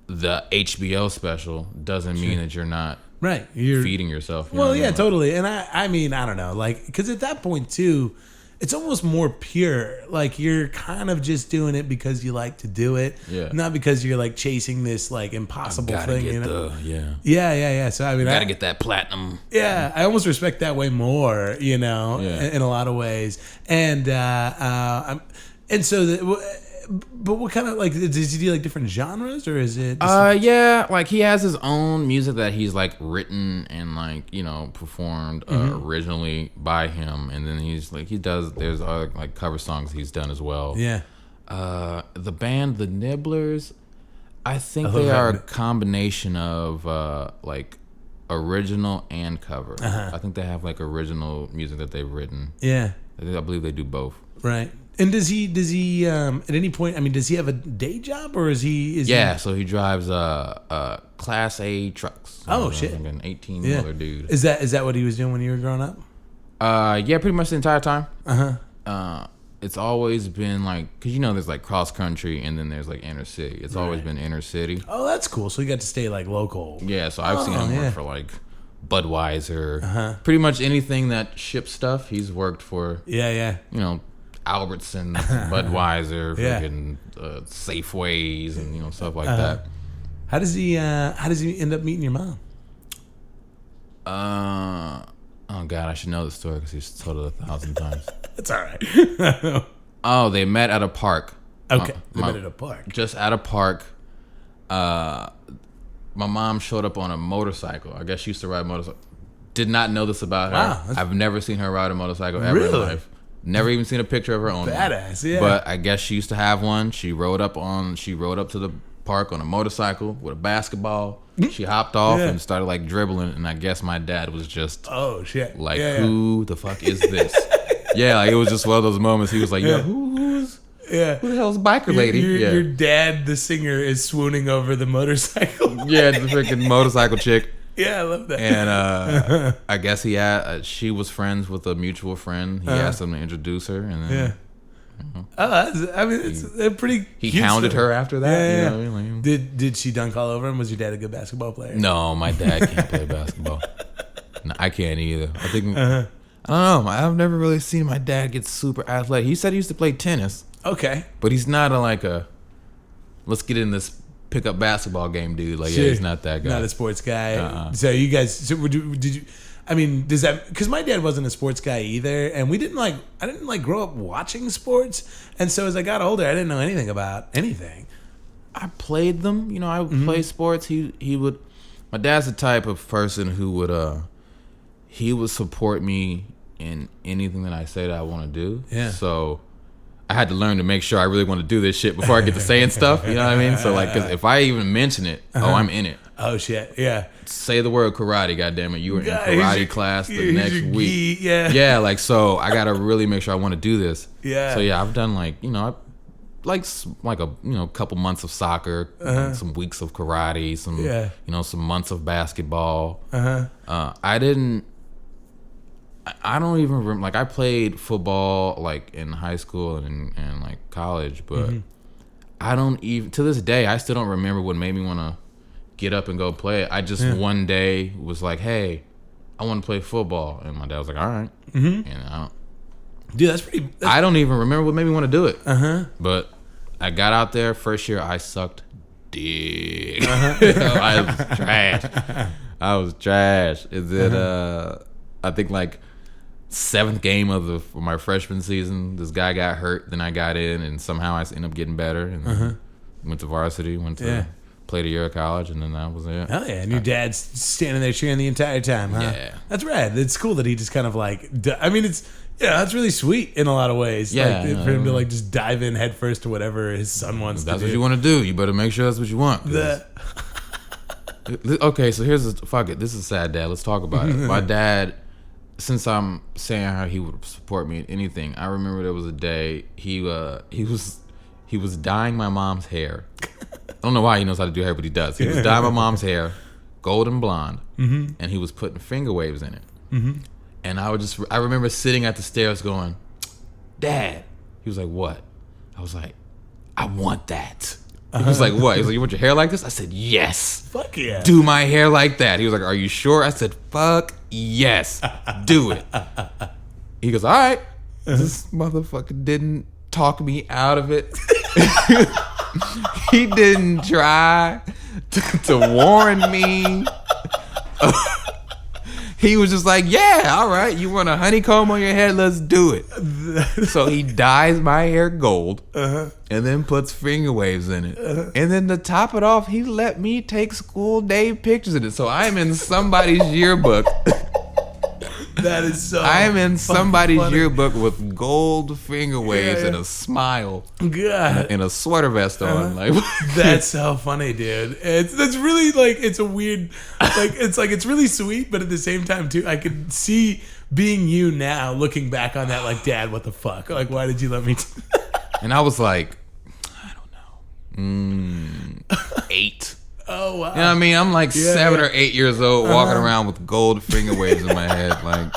the HBO special, doesn't mean that you're not right. You're feeding yourself. Well, yeah, totally. And I mean, I don't know, like, because at that point too, it's almost more pure. Like you're kind of just doing it because you like to do it, not because you're like chasing this like impossible thing. Yeah. So I mean, gotta get that platinum. Yeah, I almost respect that way more. In a lot of ways. And so. But what kind of like does he do like different genres or is it? Yeah, like he has his own music that he's like written and like performed originally by him, and then there's other like cover songs he's done as well. Yeah. The band The Nibblers, I think they are a combination of like original and cover. I think they have like original music that they've written. Yeah. I believe they do both. Right. And does he at any point? I mean, does he have a day job or is he? So he drives Class A trucks. Oh shit! Like an 18-wheeler dude. Is that what he was doing when you were growing up? Yeah, pretty much the entire time. It's always been like, because there's like cross country and then there's like inner city. It's always been inner city. Oh, that's cool. So you got to stay like local. Yeah, so I've seen him work for like Budweiser. Pretty much anything that ships stuff, he's worked for. Yeah. Albertsons, Budweiser, freaking Safeways, and stuff like that. How does he end up meeting your mom? Oh God, I should know the story because he's told it 1,000 times. It's all right. Oh, they met at a park. Okay, they met at a park. Just at a park. My mom showed up on a motorcycle. I guess she used to ride a motorcycle. Did not know this about her. Wow, I've never seen her ride a motorcycle ever in life. Never even seen a picture of her own. Badass, yeah. But I guess she used to have one. She rode up to the park on a motorcycle with a basketball. She hopped off and started like dribbling, and I guess my dad was just oh shit, like who the fuck is this? Like it was just one of those moments. He was like, who the hell's biker lady? Your dad, the singer, is swooning over the motorcycle. The freaking motorcycle chick. Yeah, I love that. And I guess she was friends with a mutual friend. He asked him to introduce her, and then it's a pretty. He hounded her after that. Yeah. You know what I mean? Like, did she dunk all over him? Was your dad a good basketball player? No, my dad can't play basketball. No, I can't either. I think I don't know. I've never really seen my dad get super athletic. He said he used to play tennis. Okay, but he's not let's get in this pickup basketball game, dude. Like, he's not that guy. Not a sports guy. So you guys, did you? I mean, does that? Because my dad wasn't a sports guy either, and I didn't grow up watching sports, and so as I got older, I didn't know anything about anything. I played them. I would play sports. He would. My dad's the type of person who would support me in anything that I say that I want to do. Yeah. So I had to learn to make sure I really want to do this shit before I get to saying stuff. You know what I mean? So like, because if I even mention it, I'm in it. Oh shit! Yeah. Say the word karate, goddammit. You were in karate class the next week. Yeah. Like, so I gotta really make sure I want to do this. Yeah. So yeah, I've done like a couple months of soccer, some weeks of karate, some months of basketball. I don't even remember. Like, I played football like in high school and like college, but I don't even, to this day, I still don't remember what made me want to get up and go play it. I just one day was like, hey, I want to play football, and my dad was like, all right. And dude, that's pretty. I don't even remember what made me want to do it. But I got out there first year. I sucked dick. I was trash. Is it? I think like 7th game of my freshman season, this guy got hurt. Then I got in, and somehow I ended up getting better. And went to varsity. played a year of college, and then that was it. Hell yeah. And your dad's standing there cheering the entire time, huh? Yeah. That's rad. It's cool that he just kind of like, I mean, it's, yeah, that's really sweet in a lot of ways. Yeah. Like, for him to like just dive in head first to whatever his son wants If to do. that's what you want to do, you better make sure that's what you want. Okay, so fuck it. This is sad, Dad. Let's talk about it. My dad, since I'm saying how he would support me in anything, I remember there was a day he was dyeing my mom's hair. I don't know why he knows how to do hair, but he does. He was dyeing my mom's hair golden blonde, and he was putting finger waves in it. And I remember sitting at the stairs going, Dad. He was like, what? I was like, I want that. He was like, what? He was like, you want your hair like this? I said, yes. Fuck yeah. Do my hair like that. He was like, are you sure? I said, fuck yes. Do it. He goes, all right. This motherfucker didn't talk me out of it. He didn't try to warn me. He was just like, yeah, all right. You want a honeycomb on your head? Let's do it. So he dyes my hair gold and then puts finger waves in it. And then to top it off, he let me take school day pictures of it. So I'm in somebody's yearbook. That is so I'm in somebody's funny. yearbook with gold finger waves and a smile. God. And a sweater vest on. Like That's so funny, dude. That's really like, it's a weird, like it's really sweet, but at the same time too, I could see being you now looking back on that like, Dad, what the fuck? Like, why did you let me And I was like, I don't know. 8. Oh wow. You know what I mean? I'm like 7 or 8 years old walking around with gold finger waves in my head. Like,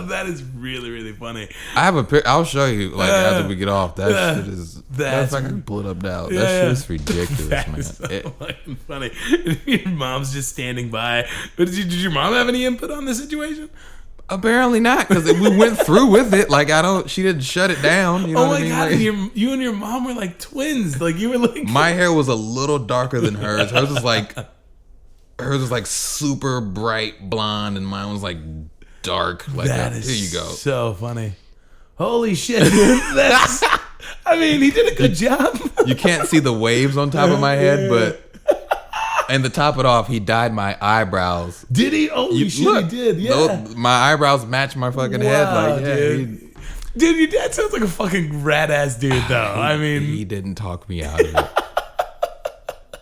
that is really, really funny. I have a pic. I'll show you like after we get off. That shit is. That's If I can pull it up now. Yeah, That shit is ridiculous, That man. is so fucking funny. Your mom's just standing by. But did your mom have any input on the situation? Apparently not, because we went through with it. Like she didn't shut it down. You know Oh what my I mean? god! Like, And you and your mom were like twins. Like you were like my hair was a little darker than hers. Hers was like super bright blonde, and mine was like dark. Like that is here you go. So funny. Holy shit! Dude. That's. I mean, he did a good job. You can't see the waves on top of my head, but. And to top it off, he dyed my eyebrows. Did he? Holy shit, Look, he did. Yeah. my eyebrows match my fucking head. Like, yeah, dude. Dude, your dad sounds like a fucking rad ass dude, though. I mean, he didn't talk me out of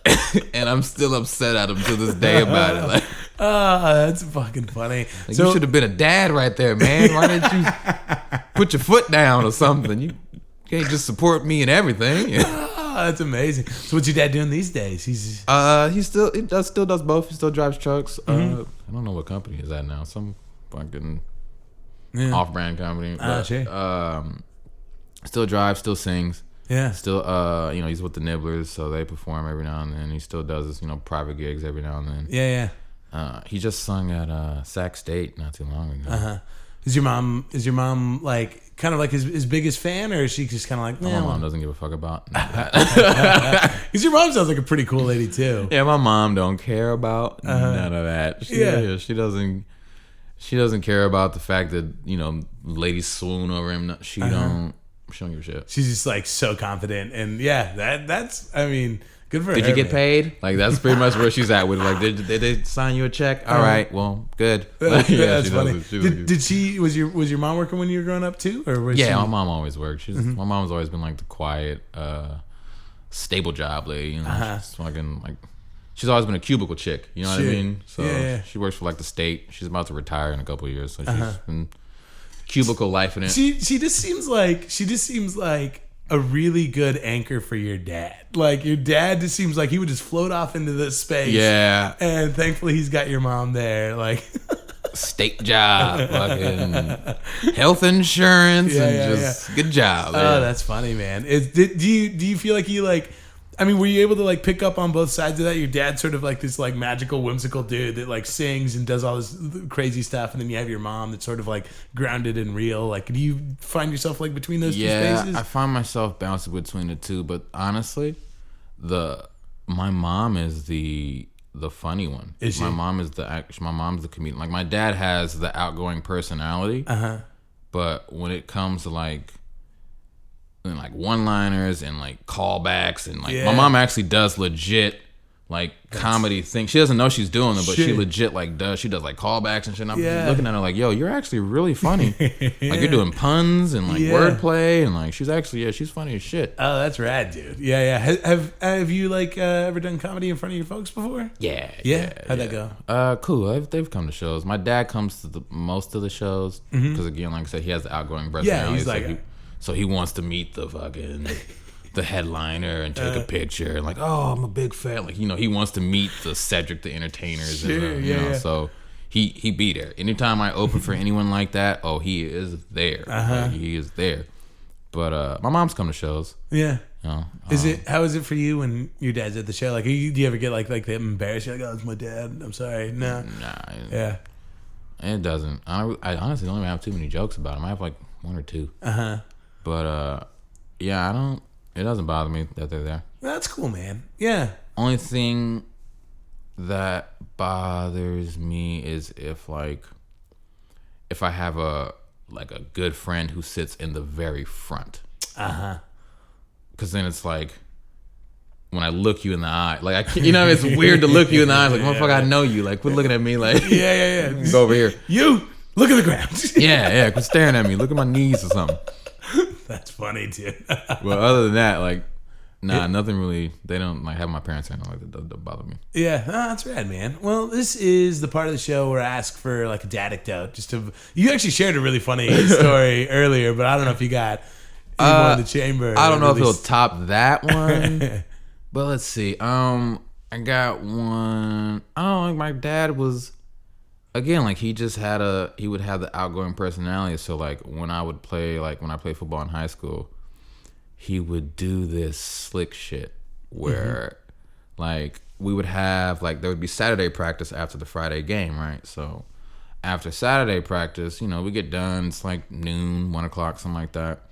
it. And I'm still upset at him to this day about it. Like, that's fucking funny. you should have been a dad right there, man. Why didn't you put your foot down or something? You can't just support me and everything. That's amazing. So what's your dad doing these days? He still does both. He still drives trucks. I don't know what company he's at now. Some fucking off-brand company. But, still drives, still sings. Yeah. Still, he's with the Nibblers, so they perform every now and then. He still does his, private gigs every now and then. Yeah. He just sung at Sac State not too long ago. Is your mom like kind of like his biggest fan, or is she just kind of like? My mom doesn't give a fuck about. Because your mom sounds like a pretty cool lady too. Yeah, my mom don't care about none of that. She doesn't care about the fact that ladies swoon over him. She don't give a shit. She's just like so confident, and that's. I mean, good for her. Did you get man. paid? Like that's pretty much where she's at with like. Did they sign you a check? All right, well, good. Like, That's funny. Was your mom working when you were growing up too, or was she? My mom always worked. My mom's always been like the quiet, stable job lady. She's fucking like. She's always been a cubicle chick. You know what I mean? So she works for like the state. She's about to retire in a couple of years. So she's been cubicle life in it. She just seems like a really good anchor for your dad. Like your dad just seems like he would just float off into this space. Yeah. And thankfully he's got your mom there. Like state job, fucking health insurance, good job. Man. Oh, that's funny, man. Do you feel like you like? I mean, were you able to like pick up on both sides of that? Your dad's sort of like this like magical, whimsical dude that like sings and does all this crazy stuff, and then you have your mom that's sort of like grounded and real. Like, do you find yourself like between those two spaces? I find myself bouncing between the two, but honestly, my mom is the funny one. Is she? My mom's the comedian. Like my dad has the outgoing personality, but when it comes to like one-liners and like callbacks and like my mom actually does legit like comedy thing. She doesn't know she's doing them, but she Shit. legit like does. She does like callbacks and shit. And I'm Yeah. looking at her like, yo, you're actually really funny. Like you're doing puns and like wordplay and like she's actually she's funny as shit. Oh, that's rad, dude. Yeah. Have you like ever done comedy in front of your folks before? Yeah. How'd that go? Cool. They've come to shows. My dad comes to most of the shows because again, like I said, he has the outgoing personality. Yeah, he's like so he wants to meet the fucking the headliner and take a picture and like, oh, I'm a big fan. Like, he wants to meet the Cedric the Entertainers. Sure, and, you know, so he be there. Anytime I open for anyone like that, he is there. Like, he is there. But my mom's come to shows. Yeah. You know, How is it for you when your dad's at the show? Like, do you ever get like they embarrass you? Like, oh, it's my dad. I'm sorry. No. Nah. Yeah. It doesn't. I honestly don't even have too many jokes about him. I have like one or two. But yeah, I don't. It doesn't bother me that they're there. That's cool, man. Yeah. Only thing that bothers me is if I have a good friend who sits in the very front. Because then it's like when I look you in the eye, like it's weird to look you in the eye. Like, motherfucker, I know you. Like, quit looking at me. Like, yeah. Go over here. You look at the ground. yeah. Quit staring at me. Look at my knees or something. That's funny, dude. Well, other than that, like, nothing really. They don't like have my parents saying like that doesn't bother me. Yeah, that's rad, man. Well, this is the part of the show where I ask for like a dadictote. You actually shared a really funny story earlier, but I don't know if you got any more in the chamber. I don't know if it'll top that one. But let's see. I got one. I don't know. Like my dad was. Again, like he would have the outgoing personality. So like when I played football in high school, he would do this slick shit where like we would have like there would be Saturday practice after the Friday game, right? So after Saturday practice, we get done. It's like noon, 1 o'clock, something like that.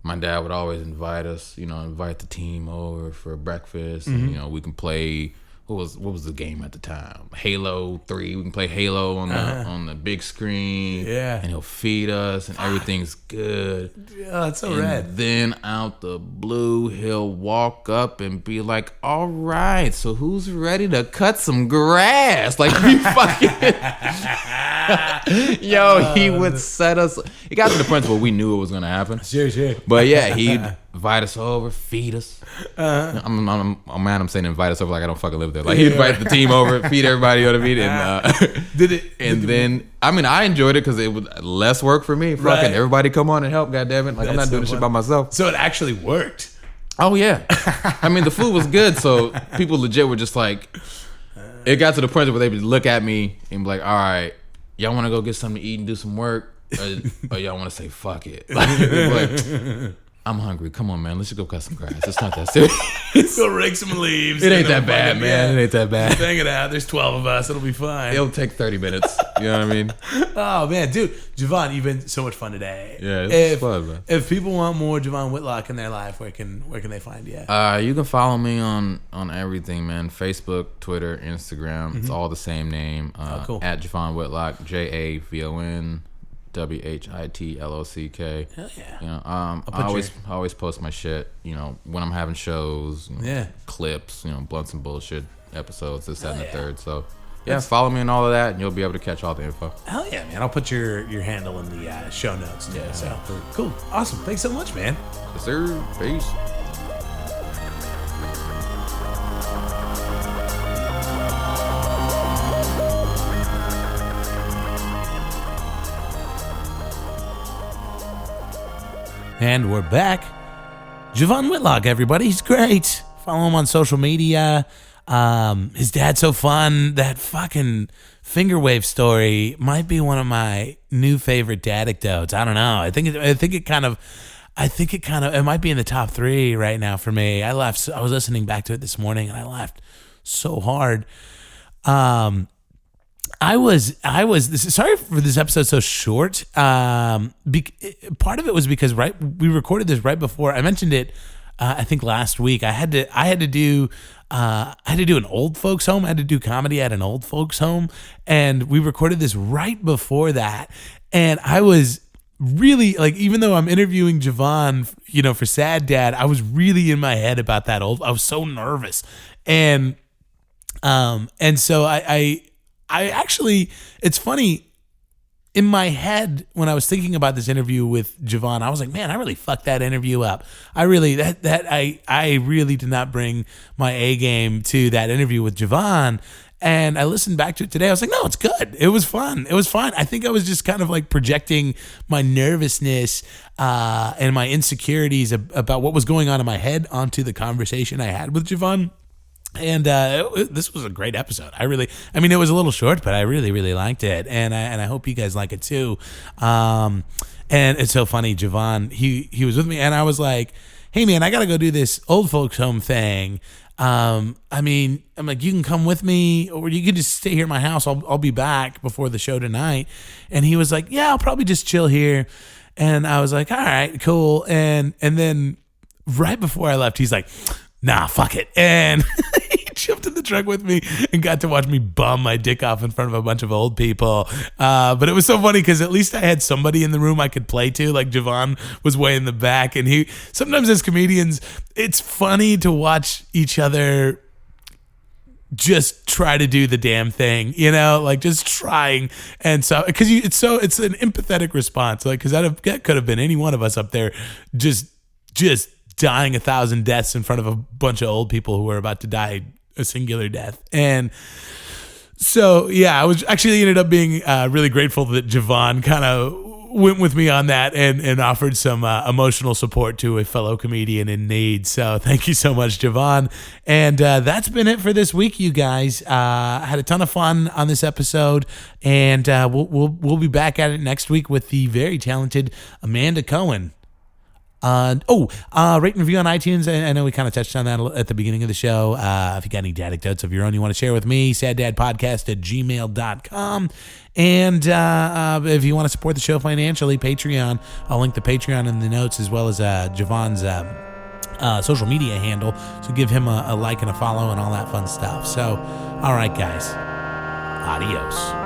My dad would always invite us, invite the team over for breakfast, and we can play. What was the game at the time? Halo 3. We can play Halo on the big screen. Yeah. And he'll feed us and everything's good. Yeah, that's so and rad. Then out the blue, he'll walk up and be like, all right, so who's ready to cut some grass? Like, he fucking... Yo, he would set us... It got to the point where we knew it was going to happen. Sure. But yeah, he'd invite us over, feed us. I'm mad I'm saying invite us over like I don't fucking live there. Like he'd invite the team over, feed everybody, you know what I mean? And then I enjoyed it because it was less work for me. Fucking everybody come on and help, goddammit. Like I'm not doing this shit by myself. So it actually worked. Oh yeah. The food was good, so people legit were just like, it got to the point where they would look at me and be like, all right, y'all want to go get something to eat and do some work? Or y'all want to say fuck it? Like, I'm hungry. Come on, man. Let's just go cut some grass. It's not that serious. Go rake some leaves. It ain't that bad, man. It ain't that bad. Hang it out. There's 12 of us. It'll be fine. It'll take 30 minutes. You know what I mean? Oh, man. Dude, Javon, you've been so much fun today. Yeah, it's fun, man. If people want more Javon Whitlock in their life, where can they find you? You can follow me on everything, man. Facebook, Twitter, Instagram. It's all the same name. Cool. At Javon Whitlock, JAVON. WHITLOCK. Hell yeah. I always post my shit, when I'm having shows, clips, blunts and bullshit episodes, this, that, and the third. So follow me and all of that, and you'll be able to catch all the info. Hell yeah, man. I'll put your handle in the show notes. Yeah. So cool. Awesome. Thanks so much, man. Yes, sir. Peace. And we're back. Javon Whitlock, everybody. He's great. Follow him on social media. His dad's so fun. That fucking finger wave story might be one of my new favorite dadictotes. I don't know. I think it might be in the top 3 right now for me. I was listening back to it this morning and I laughed so hard. I was sorry for this episode so short. Part of it was because we recorded this right before I mentioned it. I think last week I had to do an old folks home. I had to do comedy at an old folks home, and we recorded this right before that. And I was really like, even though I'm interviewing Javon, for Sad Dad, I was really in my head about that I was so nervous. And And so I actually, it's funny, in my head when I was thinking about this interview with Javon, I was like, man, I really fucked that interview up. I really did not bring my A game to that interview with Javon. And I listened back to it today. I was like, no, it's good. It was fun. It was fine. I think I was just kind of like projecting my nervousness and my insecurities about what was going on in my head onto the conversation I had with Javon. And this was a great episode. I mean, it was a little short, but I really, really liked it. And I hope you guys like it too. And it's so funny, Javon, he was with me, and I was like, hey man, I got to go do this old folks home thing. I mean, I'm like, you can come with me, or you can just stay here at my house. I'll be back before the show tonight. And he was like, yeah, I'll probably just chill here. And I was like, all right, cool. And then right before I left, he's like, nah, fuck it. And he jumped in the truck with me and got to watch me bum my dick off in front of a bunch of old people. But it was so funny because at least I had somebody in the room I could play to. Like Javon was way in the back. And sometimes as comedians, it's funny to watch each other just try to do the damn thing, like just trying. And so, because it's an empathetic response. Like, because that could have been any one of us up there just dying 1,000 deaths in front of a bunch of old people who were about to die a singular death. And so, yeah, I was actually ended up being really grateful that Javon kind of went with me on that and offered some emotional support to a fellow comedian in need. So thank you so much, Javon. And that's been it for this week, you guys. I had a ton of fun on this episode, and we'll be back at it next week with the very talented Amanda Cohen. Rate and review on iTunes. I know we kind of touched on that at the beginning of the show. If you got any dad anecdotes of your own you want to share with me, saddadpodcast@gmail.com. And if you want to support the show financially, Patreon. I'll link the Patreon in the notes, as well as Javon's social media handle. So give him a like and a follow and all that fun stuff. So, all right, guys. Adios.